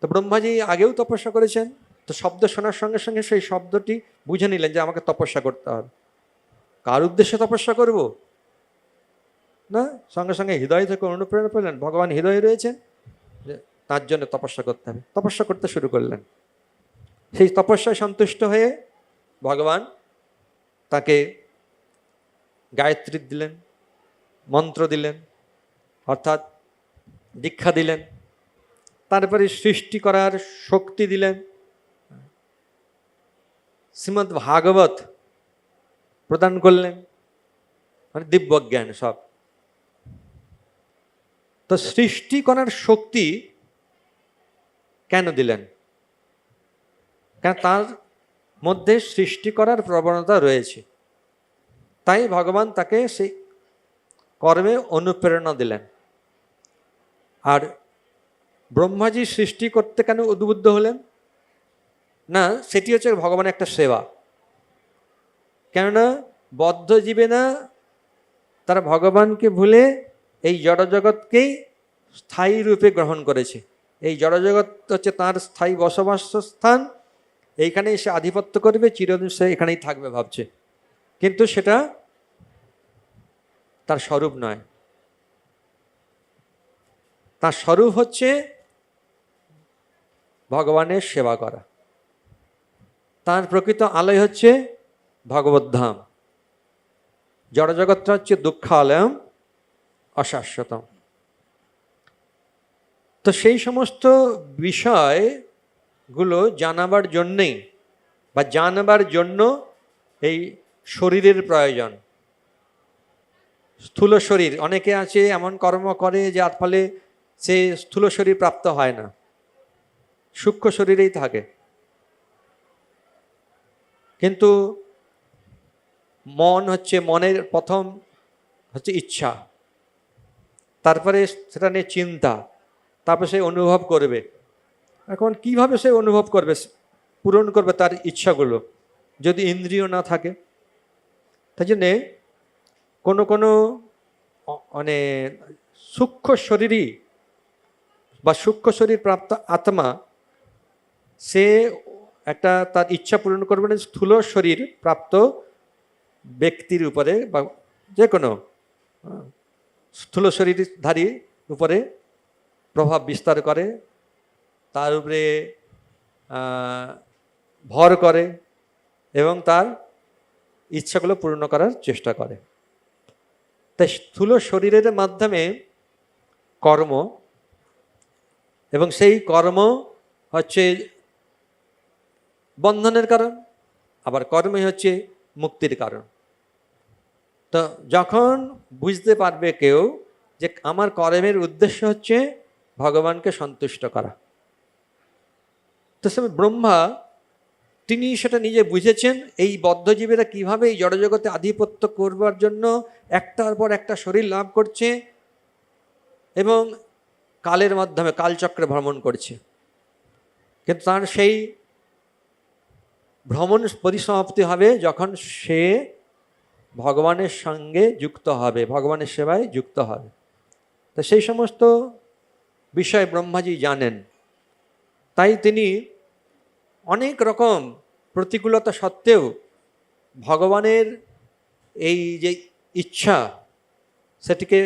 তো ব্রহ্মাজি আগেও তপস্যা করেছেন, তো শব্দ শোনার সঙ্গে সঙ্গে সেই শব্দটি বুঝে নিলেন যে আমাকে তপস্যা করতে হবে। কার উদ্দেশ্যে তপস্যা করব না, সঙ্গে সঙ্গে হৃদয় থেকে অনুপ্রেরণা পেলেন, ভগবান হৃদয়ে রয়েছেন, যে তার জন্য তপস্যা করতে হবে, তপস্যা করতে শুরু করলেন। সেই তপস্যায় সন্তুষ্ট হয়ে ভগবান তাকে গায়ত্রী দিলেন, মন্ত্র দিলেন, অর্থাৎ দীক্ষা দিলেন, তারপরে সৃষ্টি করার শক্তি দিলেন, শ্রীমদ্ ভাগবত প্রদান করলেন, মানে দিব্যজ্ঞান সব। তো সৃষ্টি করার শক্তি কেন দিলেন? কেন তার মধ্যে সৃষ্টি করার প্রবণতা রয়েছে, তাই ভগবান তাকে সেই কর্মে অনুপ্রেরণা দিলেন। আর ব্রহ্মাজি সৃষ্টি করতে কেন উদ্বুদ্ধ হলেন না, সেটি হচ্ছে ভগবানের একটা সেবা। কেননা বদ্ধ জীবে না, তারা ভগবানকে ভুলে এই জড়জগৎকেই স্থায়ী রূপে গ্রহণ করেছে। এই জড়জগৎ হচ্ছে তার স্থায়ী বসবাস স্থান, এইখানেই সে আধিপত্য করবে, চিরদিন সে এখানেই থাকবে ভাবছে, কিন্তু সেটা তার স্বরূপ নয়। তার স্বরূপ হচ্ছে ভগবানের সেবা করা। তার প্রকৃত আলয় হচ্ছে ভগবদ্ধাম। জড়জগৎটা হচ্ছে দুঃখালয়ম অশাশ্বতম। তো সেই সমস্ত বিষয়গুলো জানাবার জন্যেই বা জানবার জন্য এই শরীরের প্রয়োজন। স্থূল শরীর, অনেকে আছে এমন কর্ম করে যার ফলে সে স্থূল শরীর প্রাপ্ত হয় না, সূক্ষ্ম শরীরেই থাকে। কিন্তু মন হচ্ছে, মনের প্রথম হচ্ছে ইচ্ছা, তারপরে সেটা নিয়ে চিন্তা, তারপরে সে অনুভব করবে। এখন কিভাবে সে অনুভব করবে, পূরণ করবে তার ইচ্ছাগুলো, যদি ইন্দ্রিয় না থাকে? তাই জন্যে কোনো কোনো মানে সূক্ষ্ম শরীরই বা সূক্ষ্ম শরীর প্রাপ্ত আত্মা, সে একটা তার ইচ্ছা পূরণ করবে না স্থূল শরীর প্রাপ্ত ব্যক্তির উপরে বা যে কোনো স্থূল শরীরধারী উপরে প্রভাব বিস্তার করে, তার উপরে ভর করে এবং তার ইচ্ছাগুলো পূর্ণ করার চেষ্টা করে। তাই স্থূল শরীরের মাধ্যমে কর্ম, এবং সেই কর্ম হচ্ছে বন্ধনের কারণ, আবার কর্মই হচ্ছে মুক্তির কারণ। তো যখন বুঝতে পারবে কেউ যে আমার কর্মের উদ্দেশ্য হচ্ছে ভগবানকে সন্তুষ্ট করা, তো সে ব্রহ্মা তিনি সেটা নিজে বুঝেছেন। এই বদ্ধজীবীরা কিভাবে এই জড়জগতে আধিপত্য করবার জন্য একটার পর একটা শরীর লাভ করছে এবং কালের মাধ্যমে কালচক্রে ভ্রমণ করছে, কিন্তু তার সেই ভ্রমণ পরিসমাপ্তি হবে যখন সে ভগবানের সঙ্গে যুক্ত হবে, ভগবানের সেবায় যুক্ত হবে। তো সেই সমস্ত বিষয় ব্রহ্মাজি জানেন, তাই তিনি অনেক রকম প্রতিকূলতা সত্ত্বেও ভগবানের এই যে ইচ্ছা সেটিকে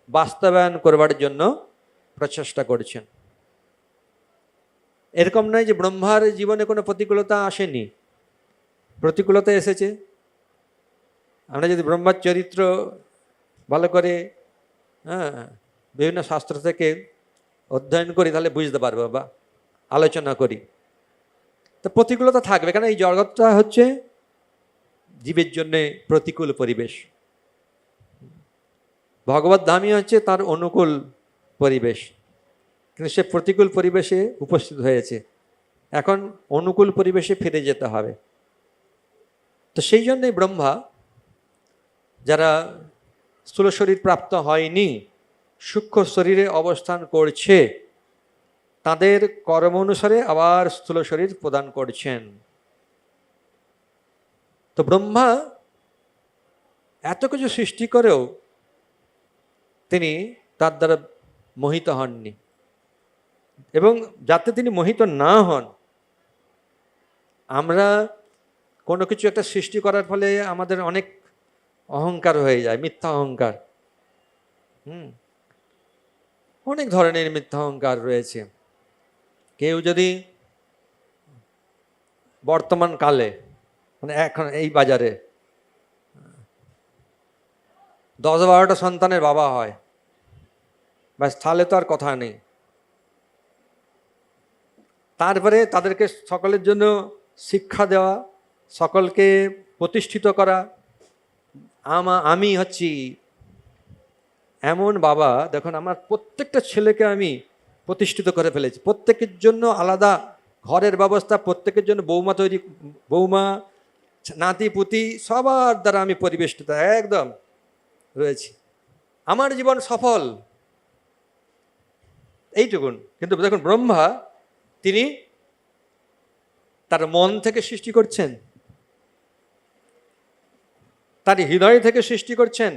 বাস্তবায়ন করবার জন্য প্রচেষ্টা করছেন। এরকম নয় যে ব্রহ্মার জীবনে কোনো প্রতিকূলতা আসেনি, প্রতিকূলতা এসেছে। আমরা যদি ব্রহ্মার চরিত্র ভালো করে বিভিন্ন শাস্ত্র থেকে অধ্যয়ন করি তাহলে বুঝতে পারবো বা আলোচনা করি, তো প্রতিকূলতা থাকবে, কারণ এই জগৎটা হচ্ছে জীবের জন্যে প্রতিকূল পরিবেশ। ভগবত ধামই হচ্ছে তার অনুকূল পরিবেশ, কিন্তু সে প্রতিকূল পরিবেশে উপস্থিত হয়েছে, এখন অনুকূল পরিবেশে ফিরে যেতে হবে। তো সেই জন্যই ব্রহ্মা যারা স্থূল শরীর প্রাপ্ত হয়নি, সূক্ষ্ম শরীরে অবস্থান করছে, তাদের কর্ম অনুসারে আবার স্থূল শরীর প্রদান করছেন। তো ব্রহ্মা এত কিছু সৃষ্টি করেও তিনি তার দ্বারা মোহিত হননি। এবং যাতে তিনি মোহিত না হন। আমরা কোনো কিছু একটা সৃষ্টি করার ফলে আমাদের অনেক অহংকার হয়ে যায়, মিথ্যা অহংকার। অনেক ধরনের মিথ্যা অহংকার রয়েছে। কেউ যদি বর্তমান কালে মানে এখন এই বাজারে 10-12টা সন্তানের বাবা হয়, ব্যাস তাহলে তো আর কথা নেই। তারপরে তাদেরকে সকলের জন্য শিক্ষা দেওয়া, সকলকে প্রতিষ্ঠিত করা। আমি হচ্ছি এমন বাবা, দেখুন আমার প্রত্যেকটা ছেলেকে আমি প্রতিষ্ঠিত করে ফেলেছি, প্রত্যেকের জন্য আলাদা ঘরের ব্যবস্থা, প্রত্যেকের জন্য বৌমা তৈরি, বৌমা নাতি পুতি সবার দ্বারা আমি পরিবেষ্টিত একদম রয়েছি। আমার জীবন সফল, এইটুকুন। কিন্তু দেখুন ব্রহ্মা তিনি তার মন থেকে সৃষ্টি করছেন, তার হৃদয় থেকে সৃষ্টি করছেন,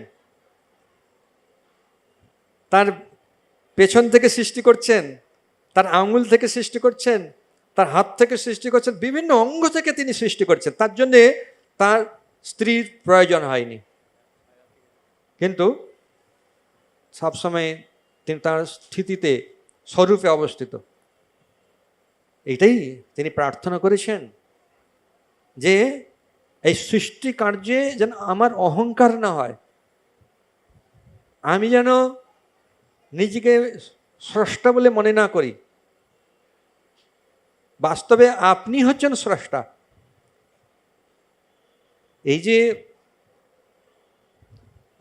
তার পেছন থেকে সৃষ্টি করছেন, তার আঙুল থেকে সৃষ্টি করছেন, তার হাত থেকে সৃষ্টি করছেন, বিভিন্ন অঙ্গ থেকে তিনি সৃষ্টি করছেন। তার জন্যে তার স্ত্রীর প্রয়োজন হয়নি, কিন্তু সবসময় তিনি তার স্থিতিতে স্বরূপে অবস্থিত। এইটাই তিনি প্রার্থনা করেছেন যে এই সৃষ্টি কার্যে যেন আমার অহংকার না হয়, আমি যেন নিজেকে স্রষ্টা বলে মনে না করি। বাস্তবে আপনি হচ্ছেন স্রষ্টা। এই যে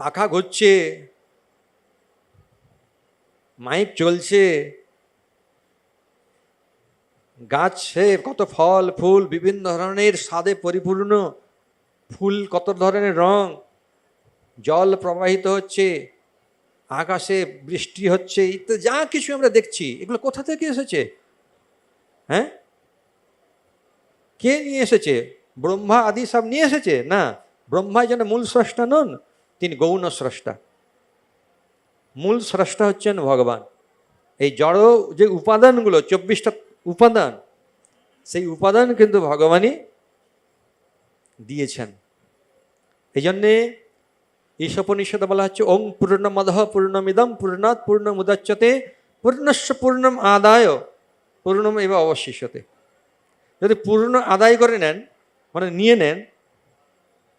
পাখা ঘুরছে, মাইক চলছে, গাছে কত ফল ফুল বিভিন্ন ধরনের স্বাদে পরিপূর্ণ, ফুল কত ধরনের রং, জল প্রবাহিত হচ্ছে, আকাশে বৃষ্টি হচ্ছে, ইত্যাদি যা কিছু আমরা দেখছি, এগুলো কোথা থেকে এসেছে? হ্যাঁ, কে নিয়ে এসেছে? ব্রহ্মা আদি সব নিয়ে এসেছে? না, ব্রহ্মাই যেন মূল স্রষ্টা নন, তিনি গৌণ স্রষ্টা। মূল স্রষ্টা হচ্ছেন ভগবান। এই জড় যে উপাদানগুলো 24টা উপাদান, সেই উপাদান কিন্তু ভগবানই দিয়েছেন। এই জন্যে ঈশোপনিষদে বলা হচ্ছে ওং পূর্ণমদঃ পূর্ণমিদং পূর্ণাৎ পূর্ণমুদচ্যতে পূর্ণস্য পূর্ণম আদায় পূর্ণম এব অবশিষ্যতে। যদি পূর্ণ আদায় করে নেন, মানে নিয়ে নেন,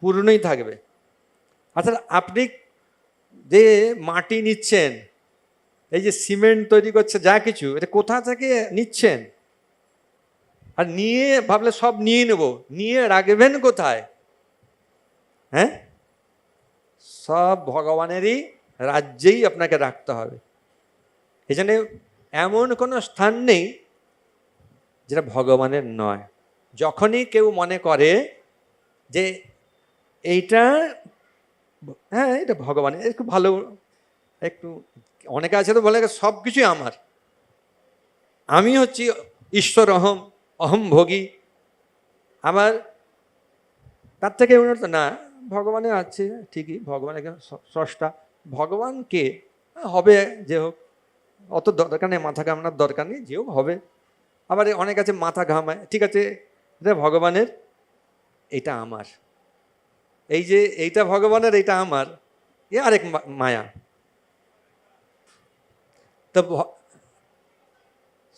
পূর্ণই থাকবে। অর্থাৎ আপনি যে মাটি নিচ্ছেন, এই যে সিমেন্ট তৈরি করছে, যা কিছু, এটা কোথা থেকে নিচ্ছেন? আর নিয়ে ভাবলে সব নিয়ে নেব, নিয়ে রাখবেন কোথায়? হ্যাঁ, সব ভগবানেরই রাজ্যেই আপনাকে রাখতে হবে। এখানে এমন কোনো স্থান নেই যেটা ভগবানের নয়। যখনই কেউ মনে করে যে এইটা হ্যাঁ এটা ভগবানের, একটু ভালো, একটু অনেকে আছে তো বলে সব কিছুই আমার, আমি হচ্ছি ঈশ্বর অহম ভোগী, আমার তার থেকে উন্নত না। ভগবানের আছে ঠিকই, ভগবানের স্রষ্টা, ভগবান কে হবে যে হোক, অত দরকার নেই, মাথা ঘামানোর দরকার নেই, যে হোক হবে। আবার অনেক আছে মাথা ঘামায়, ঠিক আছে এটা ভগবানের, এটা আমার, এই যে এইটা ভগবানের, এইটা আমার, এ আরেক মায়া। তো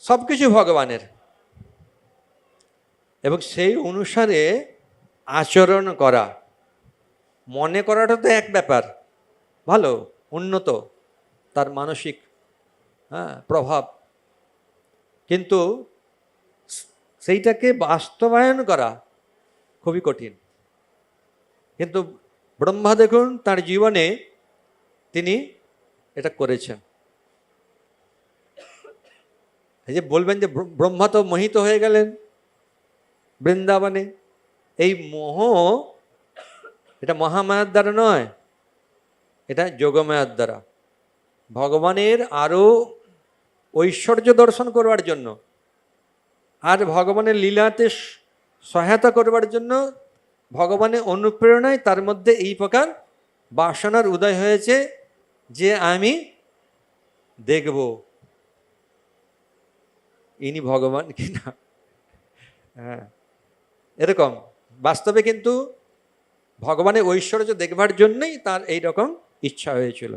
সব কিছু ভগবানের, এবং সেই অনুসারে আচরণ করা, মনে করাটা তো এক ব্যাপার, ভালো উন্নত তার মানসিক প্রভাব, কিন্তু সেইটাকে বাস্তবায়ন করা খুবই কঠিন। কিন্তু ব্রহ্মা দেখুন তার জীবনে তিনি এটা করেছেন। এই যে বলবেন যে ব্রহ্মা তো মোহিত হয়ে গেলেন বৃন্দাবনে, এই মোহ এটা মহামায়ার দ্বারা নয়, এটা যোগমায়ার দ্বারা, ভগবানের আরও ঐশ্বর্য দর্শন করবার জন্য আর ভগবানের লীলাতে সহায়তা করবার জন্য, ভগবানের অনুপ্রেরণায় তার মধ্যে এই প্রকার বাসনার উদয় হয়েছে যে আমি দেখব, ইনি ভগবান কিনা। হ্যাঁ, এরকম বাস্তবে কিন্তু ভগবানের ঐশ্বর্য দেখবার জন্যই তার এই রকম ইচ্ছা হয়েছিল।